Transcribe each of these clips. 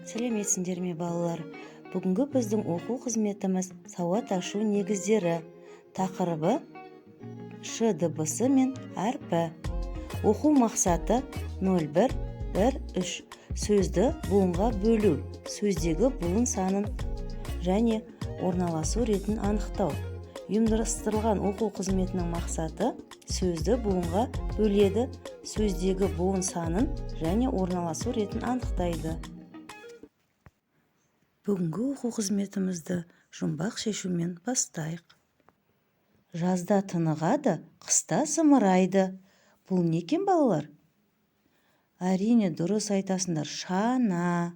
Сәлеметсіңдер ме балалар? Бүгінгі біздің оқу қызметіміз сауат ашу негіздері. Тақырыбы ш дыбысы мен әрпі. Оқу мақсаты 0113. Сөзді буынға бөлу, сөздегі буын санын және орналасу ретін анықтау. Ұйымдастырылған оқу қызметінің мақсаты сөзді буынға бөледі, сөздегі буын санын және орналасу ретін анықтайды. Бүгінгі оқу қызметімізді жұмбақ шешумен бастайық. Жазда тынығады, қыста зымырайды. Бұл не екен балалар? Әрине дұрыс айтасыңдар, шана.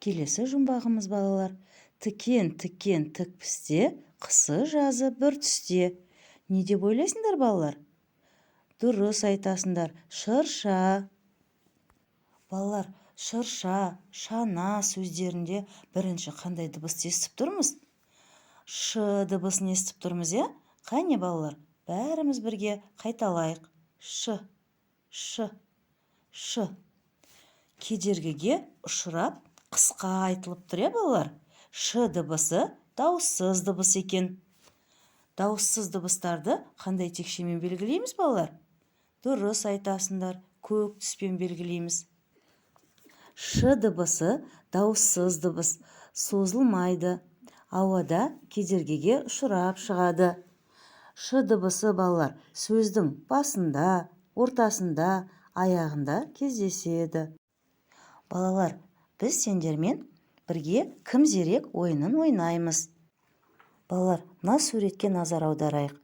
Келесі жұмбағымыз балалар. Тікен тік пісте, қысы жазы бір түсте. Не деп ойлайсыңдар балалар? Дұрыс айтасыңдар, шырша. Балалар, шырша, шана сөздерінде бірінші қандай дыбысты естіп тұрмыз? Ш дыбысын естіп тұрмыз, е? Қане балалар, бәріміз бірге қайталайық. Ш. Кедергіге ұшырап, қысқа айтылып тұр, балалар. Ш дыбысы дауыссыз дыбыс екен. Дауыссыз дыбыстарды қандай текшемен белгілейміз, балалар? Дұрыс айтасыңдар, көк түспен белгілейміз. Ш дыбысы дауыссыз дыбыс, созылмайды. Ауада кедергіге ұшырап шығады. Ш дыбысы балалар сөздің басында, ортасында, аяғында кездеседі. Балалар, біз сендермен бірге кім зерек ойынын ойнаймыз. Балалар, мына суретке назар аударайық.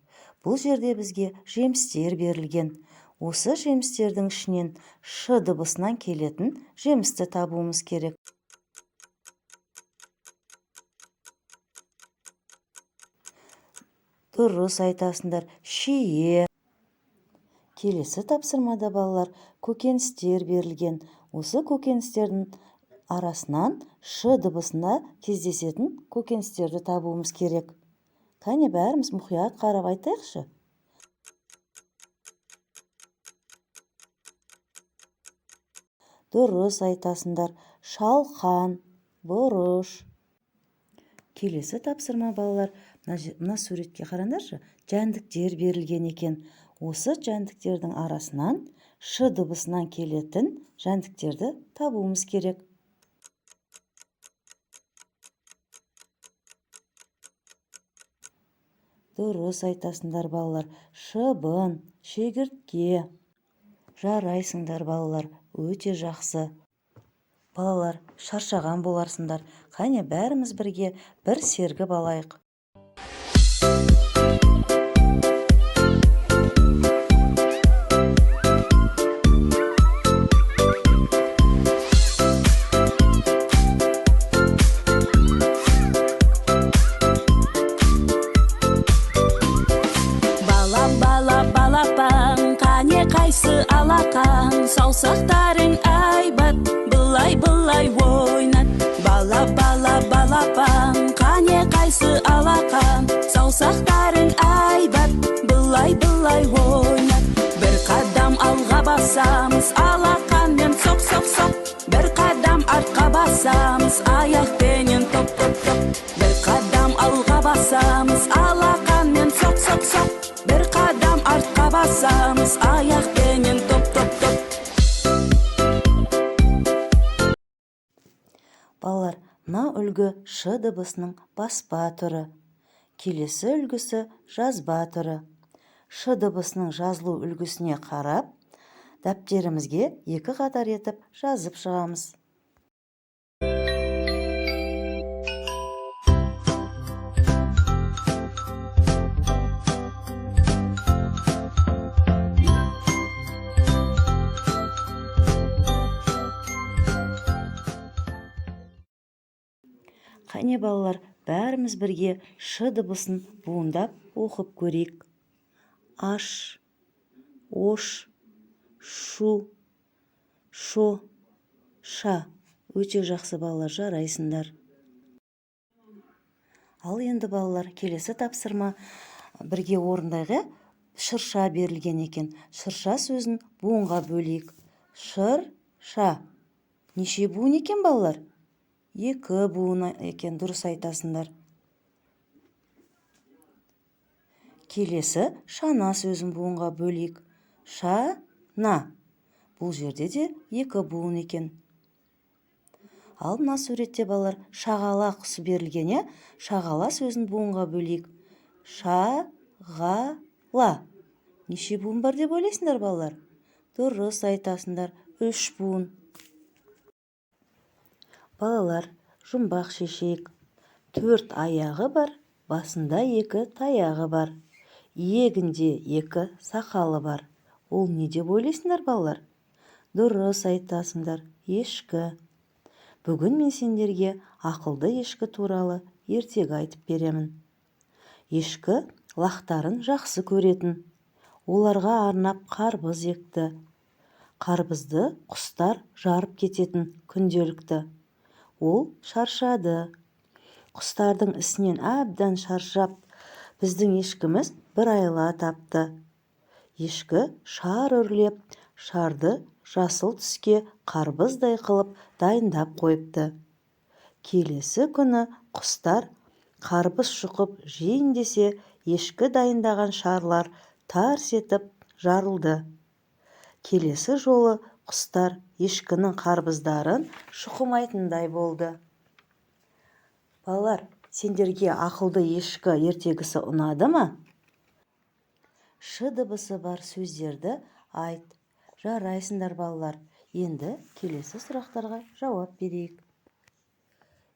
Бұл жерде бізге жемістер берілген. Осы жемістердің ішінен ш дыбысынан келетін жемісті табуымыз керек. Дұрыс айтасыңдар, шие. Келесі тапсырмада балалар көкөністер берілген. Осы көкөністердің арасынан ш дыбысына кездесетін көкөністерді табуымыз керек. Қане бәріміз мұқият қарап айтайықшы. Дұрыс айтасыңдар, шалқан, бұрыш. Келесі тапсырма балалар, мына суретке қараңдаршы, жәндіктер берілген екен. Осы жәндіктердің арасынан ш дыбысынан келетін жәндіктерді табуымыз керек. Дұрыс айтасыңдар балалар, шыбын, шегіртке. Жарайсыңдар балалар, өте жақсы. Балалар, шаршаған боларсыңдар. Қане бәріміз бірге бір сергі балайық. Балапан, қане қайсы алақан, саусақтарың айбат, былай ойнат. Балапан, қане қайсы алақан, саусақтарың айбат, былай ойнат. Бір қадам алға басамыз, алақанмен соқ. Бір қадам артқа басамыз, аяқпенен топ. Бір қадам алға басамыз, алақанмен соқ. Бір қадам артқа басамыз, аяқпенен топ. Балалар, мына үлгі ш дыбысының баспа түрі. Келесі үлгісі жазба түрі. Ш дыбысының жазылу үлгісіне қарап, дәптерімізге екі қатар етіп жазып шығамыз. Қане балалар, бәріміз бірге ш дыбысын буындап оқып көрейік. Аш, ош, шу, шо, ша. Өте жақсы балалар, жарайсыңдар. Ал енді балалар, келесі тапсырма бірге орындайық. Шырша берілген екен. Шырша сөзін буынға бөлейік. Шырша. Неше буын екен балалар? 2 буын екен, дұрыс айтасыңдар. Келесі шана сөзін буынға бөлейік. Шана. Бұл жерде де 2 буын екен. Ал мына суретте балалар шағала құсы берілген, шағала сөзін буынға бөлейік. Шағала. Неше буын бар деп ойлайсыңдар балалар? Дұрыс айтасыңдар, 3 буын. Балалар, жұмбақ шешейік. 4 аяғы бар, басында 2 таяғы бар. Иегінде 2 сақалы бар. Ол не деп ойлайсыңдар балалар? Дұрыс айтасыңдар, ешкі. Бүгін мен сендерге ақылды ешкі туралы ертегі айтып беремін. Ешкі лақтарын жақсы көретін. Оларға арнап қарбыз екті. Қарбызды құстар жарып кететін күнделікті. Ол шаршады. Құстардың ісінен әбден шаршап, біздің ешкіміз бір айла тапты. Ешкі шар үрлеп, шарды жасыл түске қарбыздай қылып дайындап қойыпты. Келесі күні құстар қарбыз шұқып жейін десе, ешкі дайындаған шарлар тарс етіп жарылды. Келесі жолы құстар ешкінің қарбыздарын шұқымайтындай болды. Балалар, сендерге ақылды ешкі ертегісі ұнады ма? Ш дыбысы бар сөздерді айт. Жарайсыңдар балалар. Енді келесі сұрақтарға жауап берейік.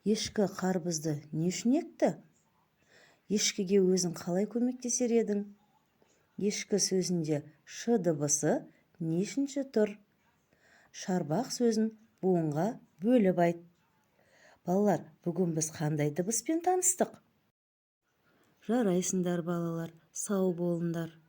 Ешкі қарбызды не үшін екті? Ешкіге өзің қалай көмектесер едің? Ешкі сөзінде ш дыбысы нешінші тұр? Шарбақ сөзін буынға бөліп айт. Балалар, бүгін біз қандай дыбыспен таныстық? Жарайсыңдар балалар, сау болыңдар.